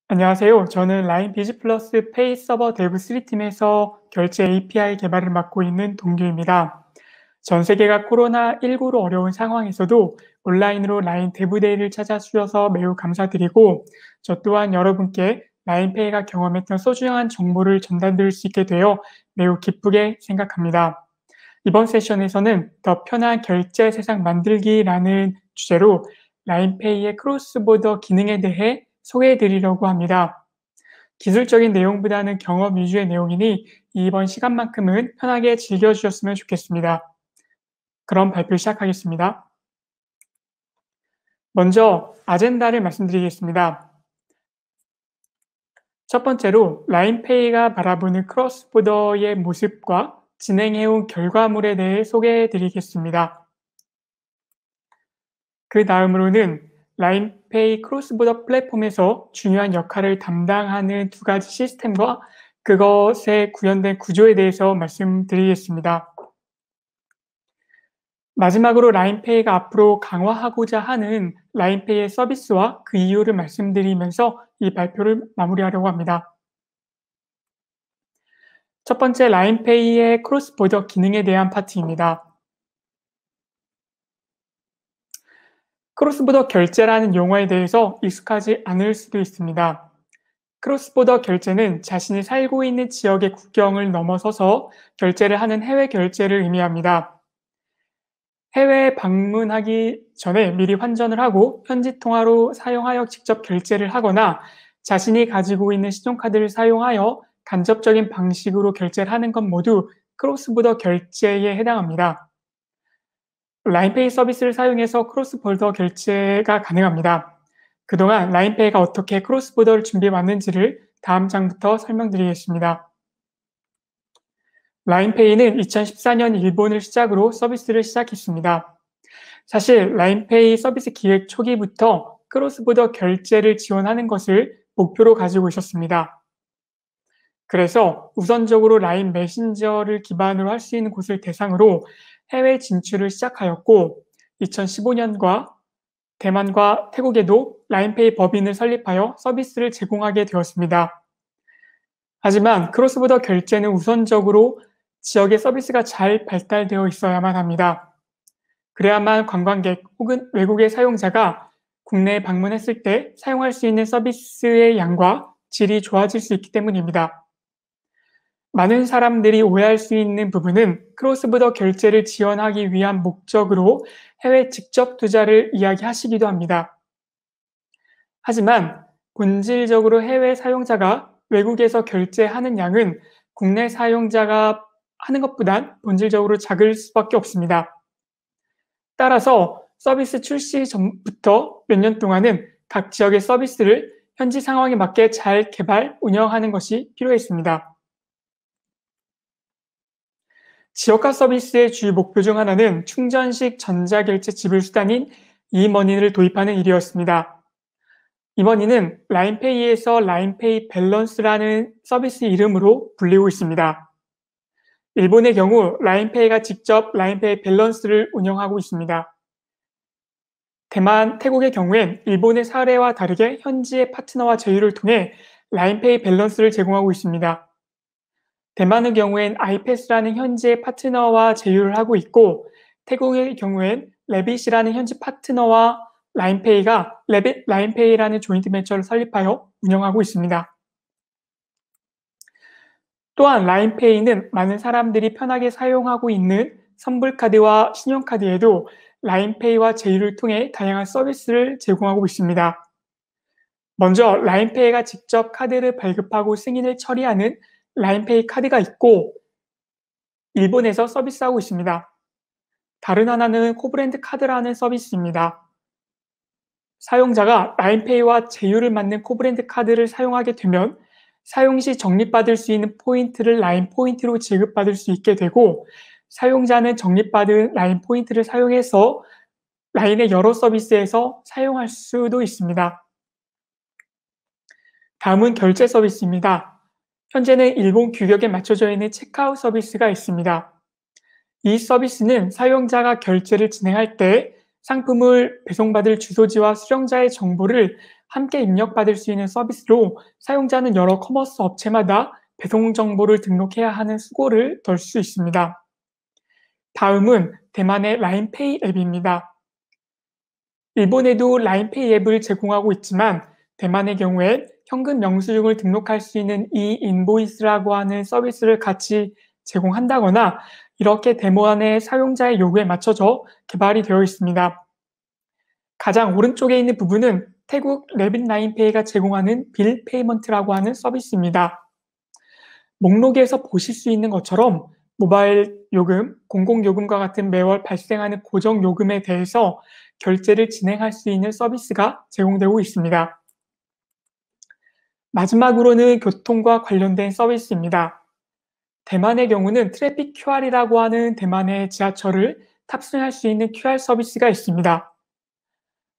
안녕하세요. 저는 라인 비즈플러스 페이 서버 데브 3팀에서 결제 API 개발을 맡고 있는 동규입니다. 전 세계가 코로나19로 어려운 상황에서도 온라인으로 라인 데브데이를 찾아주셔서 매우 감사드리고, 저 또한 여러분께 라인페이가 경험했던 소중한 정보를 전달드릴 수 있게 되어 매우 기쁘게 생각합니다. 이번 세션에서는 더 편한 결제 세상 만들기라는 주제로 라인페이의 크로스보더 기능에 대해 소개해 드리려고 합니다. 기술적인 내용보다는 경험 위주의 내용이니 이번 시간만큼은 편하게 즐겨주셨으면 좋겠습니다. 그럼 발표 시작하겠습니다. 먼저 아젠다를 말씀드리겠습니다. 첫 번째로 라인페이가 바라보는 크로스보더의 모습과 진행해온 결과물에 대해 소개해 드리겠습니다. 그 다음으로는 라인페이 크로스보더 플랫폼에서 중요한 역할을 담당하는 두 가지 시스템과 그것에 구현된 구조에 대해서 말씀드리겠습니다. 마지막으로 라인페이가 앞으로 강화하고자 하는 라인페이의 서비스와 그 이유를 말씀드리면서 이 발표를 마무리하려고 합니다. 첫 번째 라인페이의 크로스보더 기능에 대한 파트입니다. 크로스보더 결제라는 용어에 대해서 익숙하지 않을 수도 있습니다. 크로스보더 결제는 자신이 살고 있는 지역의 국경을 넘어서서 결제를 하는 해외 결제를 의미합니다. 해외에 방문하기 전에 미리 환전을 하고 현지 통화로 사용하여 직접 결제를 하거나 자신이 가지고 있는 신용카드를 사용하여 간접적인 방식으로 결제를 하는 것 모두 크로스보더 결제에 해당합니다. 라인페이 서비스를 사용해서 크로스보더 결제가 가능합니다. 그동안 라인페이가 어떻게 크로스보더를 준비해 왔는지를 다음 장부터 설명드리겠습니다. 라인페이는 2014년 일본을 시작으로 서비스를 시작했습니다. 사실 라인페이 서비스 기획 초기부터 크로스보더 결제를 지원하는 것을 목표로 가지고 있었습니다. 그래서 우선적으로 라인 메신저를 기반으로 할 수 있는 곳을 대상으로 해외 진출을 시작하였고 2015년과 대만과 태국에도 라인페이 법인을 설립하여 서비스를 제공하게 되었습니다. 하지만 크로스보더 결제는 우선적으로 지역의 서비스가 잘 발달되어 있어야만 합니다. 그래야만 관광객 혹은 외국의 사용자가 국내에 방문했을 때 사용할 수 있는 서비스의 양과 질이 좋아질 수 있기 때문입니다. 많은 사람들이 오해할 수 있는 부분은 크로스보더 결제를 지원하기 위한 목적으로 해외 직접 투자를 이야기하시기도 합니다. 하지만 본질적으로 해외 사용자가 외국에서 결제하는 양은 국내 사용자가 하는 것보단 본질적으로 작을 수밖에 없습니다. 따라서 서비스 출시 전부터 몇 년 동안은 각 지역의 서비스를 현지 상황에 맞게 잘 개발, 운영하는 것이 필요했습니다. 지역화 서비스의 주요 목표 중 하나는 충전식 전자결제 지불 수단인 이머니를 도입하는 일이었습니다. 이머니는 라인페이에서 라인페이 밸런스라는 서비스 이름으로 불리고 있습니다. 일본의 경우 라인페이가 직접 라인페이 밸런스를 운영하고 있습니다. 대만, 태국의 경우엔 일본의 사례와 다르게 현지의 파트너와 제휴를 통해 라인페이 밸런스를 제공하고 있습니다. 대만의 경우엔 아이패스라는 현지의 파트너와 제휴를 하고 있고 태국의 경우엔 레빗이라는 현지 파트너와 라인페이가 레빗 라인페이라는 조인트 벤처를 설립하여 운영하고 있습니다. 또한 라인페이는 많은 사람들이 편하게 사용하고 있는 선불카드와 신용카드에도 라인페이와 제휴를 통해 다양한 서비스를 제공하고 있습니다. 먼저 라인페이가 직접 카드를 발급하고 승인을 처리하는 라인페이 카드가 있고 일본에서 서비스하고 있습니다. 다른 하나는 코브랜드 카드라는 서비스입니다. 사용자가 라인페이와 제휴를 맺는 코브랜드 카드를 사용하게 되면 사용 시 적립받을 수 있는 포인트를 라인 포인트로 지급받을 수 있게 되고 사용자는 적립받은 라인 포인트를 사용해서 라인의 여러 서비스에서 사용할 수도 있습니다. 다음은 결제 서비스입니다. 현재는 일본 규격에 맞춰져 있는 체크아웃 서비스가 있습니다. 이 서비스는 사용자가 결제를 진행할 때 상품을 배송받을 주소지와 수령자의 정보를 함께 입력받을 수 있는 서비스로 사용자는 여러 커머스 업체마다 배송 정보를 등록해야 하는 수고를 덜 수 있습니다. 다음은 대만의 라인페이 앱입니다. 일본에도 라인페이 앱을 제공하고 있지만 대만의 경우에 현금 영수증을 등록할 수 있는 이인보이스라고 하는 서비스를 같이 제공한다거나 이렇게 대만의 사용자의 요구에 맞춰져 개발이 되어 있습니다. 가장 오른쪽에 있는 부분은 태국 레빗 라인페이가 제공하는 빌 페이먼트라고 하는 서비스입니다. 목록에서 보실 수 있는 것처럼 모바일 요금, 공공요금과 같은 매월 발생하는 고정 요금에 대해서 결제를 진행할 수 있는 서비스가 제공되고 있습니다. 마지막으로는 교통과 관련된 서비스입니다. 대만의 경우는 트래픽 QR이라고 하는 대만의 지하철을 탑승할 수 있는 QR 서비스가 있습니다.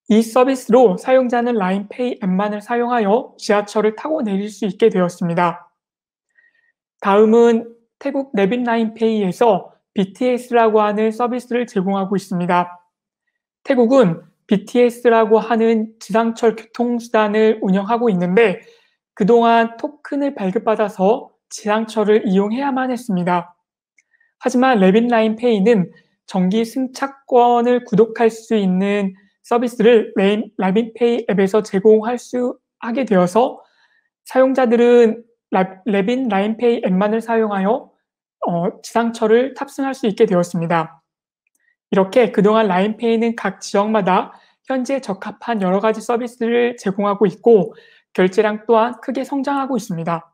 이 서비스로 사용자는 라인페이 앱만을 사용하여 지하철을 타고 내릴 수 있게 되었습니다. 다음은 태국 레빗 라인페이에서 BTS라고 하는 서비스를 제공하고 있습니다. 태국은 BTS라고 하는 지상철 교통수단을 운영하고 있는데 그동안 토큰을 발급받아서 지상철을 이용해야만 했습니다. 하지만 레빗 라인페이는 정기 승차권을 구독할 수 있는 서비스를 라인페이 앱에서 하게 되어서 사용자들은 레빗 라인페이 앱만을 사용하여 지상철을 탑승할 수 있게 되었습니다. 이렇게 그동안 라인페이는 각 지역마다 현재 적합한 여러 가지 서비스를 제공하고 있고 결제량 또한 크게 성장하고 있습니다.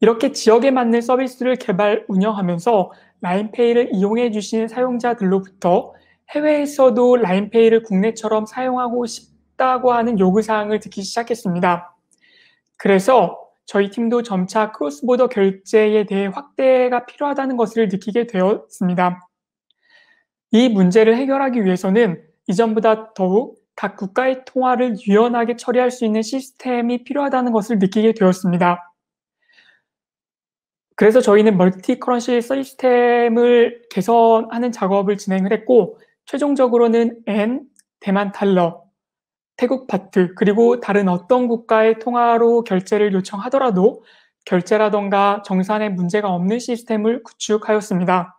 이렇게 지역에 맞는 서비스를 개발, 운영하면서 라인페이를 이용해 주시는 사용자들로부터 해외에서도 라인페이를 국내처럼 사용하고 싶다고 하는 요구사항을 듣기 시작했습니다. 그래서 저희 팀도 점차 크로스보더 결제에 대해 확대가 필요하다는 것을 느끼게 되었습니다. 이 문제를 해결하기 위해서는 이전보다 더욱 각 국가의 통화를 유연하게 처리할 수 있는 시스템이 필요하다는 것을 느끼게 되었습니다. 그래서 저희는 멀티 커런시 시스템을 개선하는 작업을 진행을 했고 최종적으로는 엔, 대만 달러, 태국 바트, 그리고 다른 어떤 국가의 통화로 결제를 요청하더라도 결제라던가 정산에 문제가 없는 시스템을 구축하였습니다.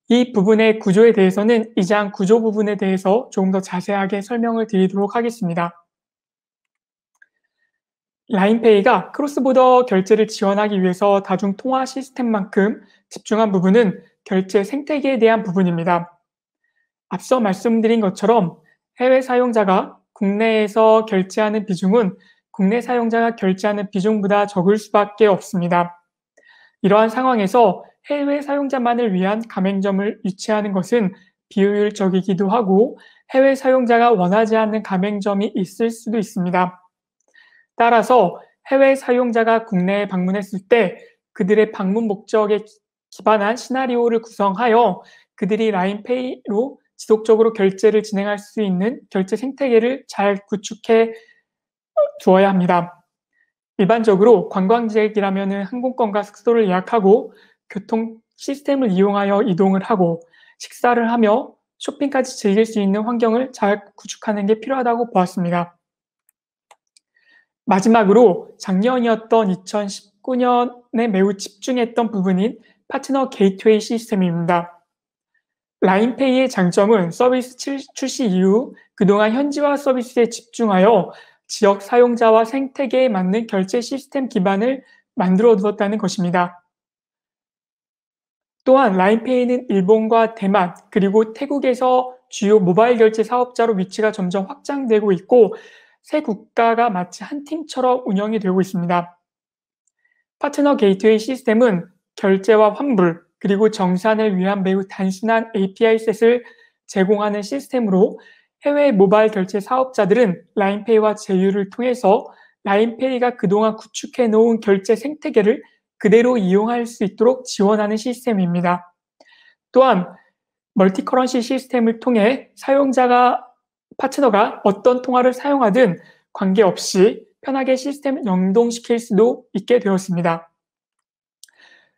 이 부분의 구조에 대해서는 이 장 구조 부분에 대해서 조금 더 자세하게 설명을 드리도록 하겠습니다. 라인페이가 크로스보더 결제를 지원하기 위해서 다중 통화 시스템만큼 집중한 부분은 결제 생태계에 대한 부분입니다. 앞서 말씀드린 것처럼 해외 사용자가 국내에서 결제하는 비중은 국내 사용자가 결제하는 비중보다 적을 수밖에 없습니다. 이러한 상황에서 해외 사용자만을 위한 가맹점을 유치하는 것은 비효율적이기도 하고 해외 사용자가 원하지 않는 가맹점이 있을 수도 있습니다. 따라서 해외 사용자가 국내에 방문했을 때 그들의 방문 목적에 기반한 시나리오를 구성하여 그들이 라인페이로 지속적으로 결제를 진행할 수 있는 결제 생태계를 잘 구축해 두어야 합니다. 일반적으로 관광지역이라면 항공권과 숙소를 예약하고 교통 시스템을 이용하여 이동을 하고 식사를 하며 쇼핑까지 즐길 수 있는 환경을 잘 구축하는 게 필요하다고 보았습니다. 마지막으로 작년이었던 2019년에 매우 집중했던 부분인 파트너 게이트웨이 시스템입니다. 라인페이의 장점은 서비스 출시 이후 그동안 현지화 서비스에 집중하여 지역 사용자와 생태계에 맞는 결제 시스템 기반을 만들어 두었다는 것입니다. 또한 라인페이는 일본과 대만 그리고 태국에서 주요 모바일 결제 사업자로 위치가 점점 확장되고 있고 세 국가가 마치 한 팀처럼 운영이 되고 있습니다. 파트너 게이트웨이 시스템은 결제와 환불, 그리고 정산을 위한 매우 단순한 API 셋을 제공하는 시스템으로 해외 모바일 결제 사업자들은 라인페이와 제휴를 통해서 라인페이가 그동안 구축해 놓은 결제 생태계를 그대로 이용할 수 있도록 지원하는 시스템입니다. 또한 멀티 커런시 시스템을 통해 파트너가 어떤 통화를 사용하든 관계없이 편하게 시스템을 연동시킬 수도 있게 되었습니다.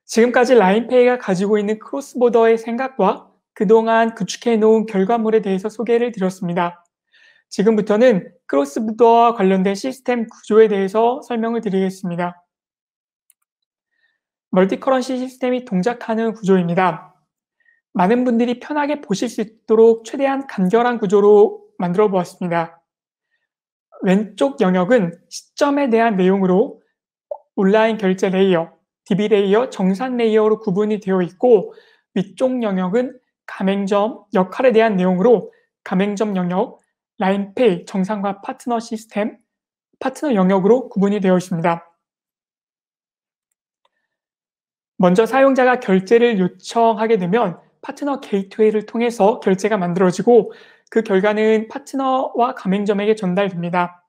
지금까지 라인페이가 가지고 있는 크로스보더의 생각과 그동안 구축해 놓은 결과물에 대해서 소개를 드렸습니다. 지금부터는 크로스보더와 관련된 시스템 구조에 대해서 설명을 드리겠습니다. 멀티커런시 시스템이 동작하는 구조입니다. 많은 분들이 편하게 보실 수 있도록 최대한 간결한 구조로 만들어 보았습니다. 왼쪽 영역은 시점에 대한 내용으로 온라인 결제 레이어, DB 레이어, 정산 레이어로 구분이 되어 있고, 위쪽 영역은 가맹점 역할에 대한 내용으로 가맹점 영역, 라인페이, 정산과 파트너 시스템, 파트너 영역으로 구분이 되어 있습니다. 먼저 사용자가 결제를 요청하게 되면 파트너 게이트웨이를 통해서 결제가 만들어지고, 그 결과는 파트너와 가맹점에게 전달됩니다.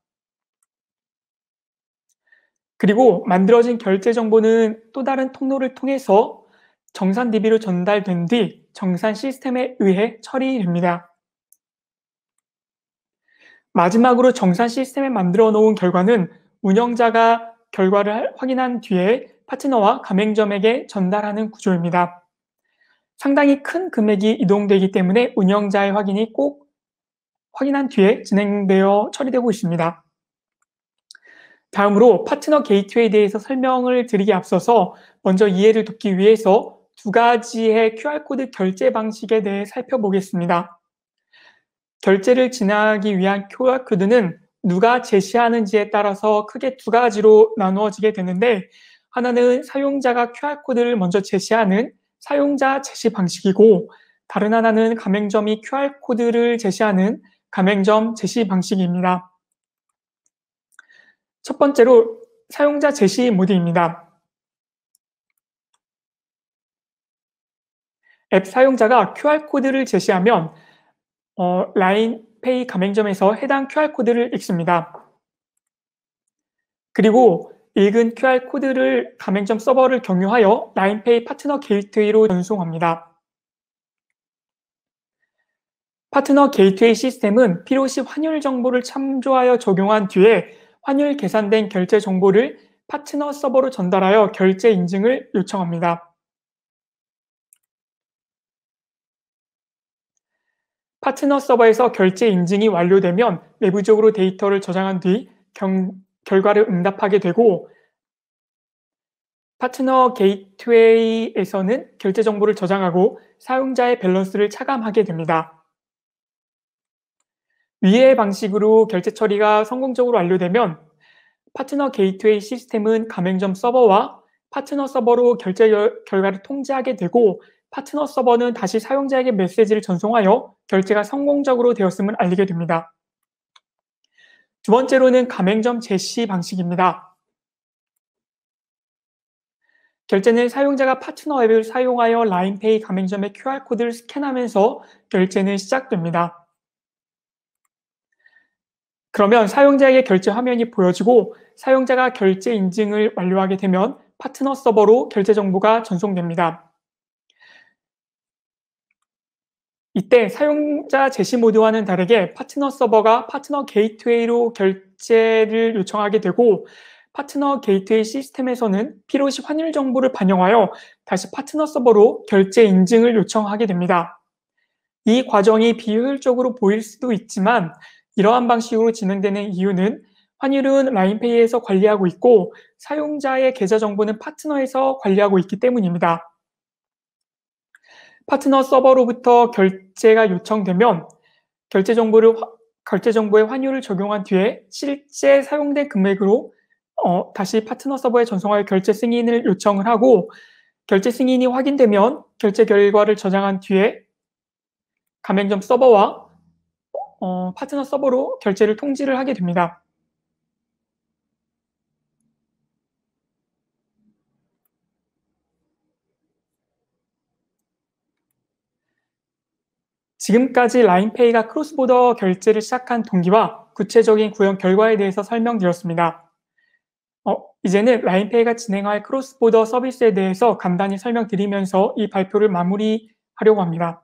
그리고 만들어진 결제 정보는 또 다른 통로를 통해서 정산 DB로 전달된 뒤 정산 시스템에 의해 처리됩니다. 마지막으로 정산 시스템에 만들어 놓은 결과는 운영자가 결과를 확인한 뒤에 파트너와 가맹점에게 전달하는 구조입니다. 상당히 큰 금액이 이동되기 때문에 운영자의 확인이 꼭 확인한 뒤에 진행되어 처리되고 있습니다. 다음으로 파트너 게이트웨이에 대해서 설명을 드리기 앞서서 먼저 이해를 돕기 위해서 두 가지의 QR코드 결제 방식에 대해 살펴보겠습니다. 결제를 진행하기 위한 QR코드는 누가 제시하는지에 따라서 크게 두 가지로 나누어지게 되는데, 하나는 사용자가 QR코드를 먼저 제시하는 사용자 제시 방식이고, 다른 하나는 가맹점이 QR코드를 제시하는 가맹점 제시 방식입니다. 첫 번째로 사용자 제시 모드입니다. 앱 사용자가 QR코드를 제시하면 라인페이 가맹점에서 해당 QR코드를 읽습니다. 그리고 읽은 QR코드를 가맹점 서버를 경유하여 라인페이 파트너 게이트웨이로 전송합니다. 파트너 게이트웨이 시스템은 필요시 환율 정보를 참조하여 적용한 뒤에 환율 계산된 결제 정보를 파트너 서버로 전달하여 결제 인증을 요청합니다. 파트너 서버에서 결제 인증이 완료되면 내부적으로 데이터를 저장한 뒤 결과를 응답하게 되고, 파트너 게이트웨이에서는 결제 정보를 저장하고 사용자의 밸런스를 차감하게 됩니다. 위의 방식으로 결제 처리가 성공적으로 완료되면 파트너 게이트웨이 시스템은 가맹점 서버와 파트너 서버로 결제 결과를 통지하게 되고, 파트너 서버는 다시 사용자에게 메시지를 전송하여 결제가 성공적으로 되었음을 알리게 됩니다. 두 번째로는 가맹점 제시 방식입니다. 결제는 사용자가 파트너 앱을 사용하여 라인페이 가맹점의 QR코드를 스캔하면서 결제는 시작됩니다. 그러면 사용자에게 결제 화면이 보여지고, 사용자가 결제 인증을 완료하게 되면 파트너 서버로 결제 정보가 전송됩니다. 이때 사용자 제시 모드와는 다르게 파트너 서버가 파트너 게이트웨이로 결제를 요청하게 되고, 파트너 게이트웨이 시스템에서는 필요시 환율 정보를 반영하여 다시 파트너 서버로 결제 인증을 요청하게 됩니다. 이 과정이 비효율적으로 보일 수도 있지만, 이러한 방식으로 진행되는 이유는 환율은 라인페이에서 관리하고 있고 사용자의 계좌 정보는 파트너에서 관리하고 있기 때문입니다. 파트너 서버로부터 결제가 요청되면 결제 정보에 환율을 적용한 뒤에 실제 사용된 금액으로 다시 파트너 서버에 전송하여 결제 승인을 요청을 하고, 결제 승인이 확인되면 결제 결과를 저장한 뒤에 가맹점 서버와 파트너 서버로 결제를 통지를 하게 됩니다. 지금까지 라인페이가 크로스보더 결제를 시작한 동기와 구체적인 구현 결과에 대해서 설명드렸습니다. 이제는 라인페이가 진행할 크로스보더 서비스에 대해서 간단히 설명드리면서 이 발표를 마무리하려고 합니다.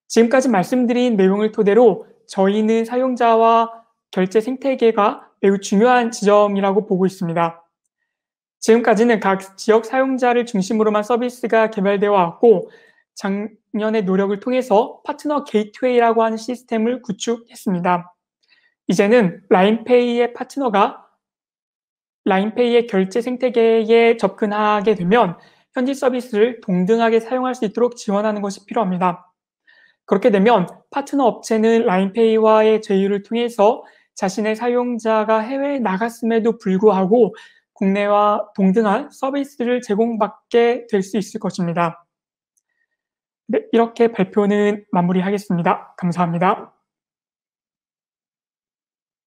지금까지 말씀드린 내용을 토대로 저희는 사용자와 결제 생태계가 매우 중요한 지점이라고 보고 있습니다. 지금까지는 각 지역 사용자를 중심으로만 서비스가 개발되어 왔고, 작년의 노력을 통해서 파트너 게이트웨이라고 하는 시스템을 구축했습니다. 이제는 라인페이의 파트너가 라인페이의 결제 생태계에 접근하게 되면 현지 서비스를 동등하게 사용할 수 있도록 지원하는 것이 필요합니다. 그렇게 되면 파트너 업체는 라인페이와의 제휴를 통해서 자신의 사용자가 해외에 나갔음에도 불구하고 국내와 동등한 서비스를 제공받게 될 수 있을 것입니다. 네, 이렇게 발표는 마무리하겠습니다. 감사합니다.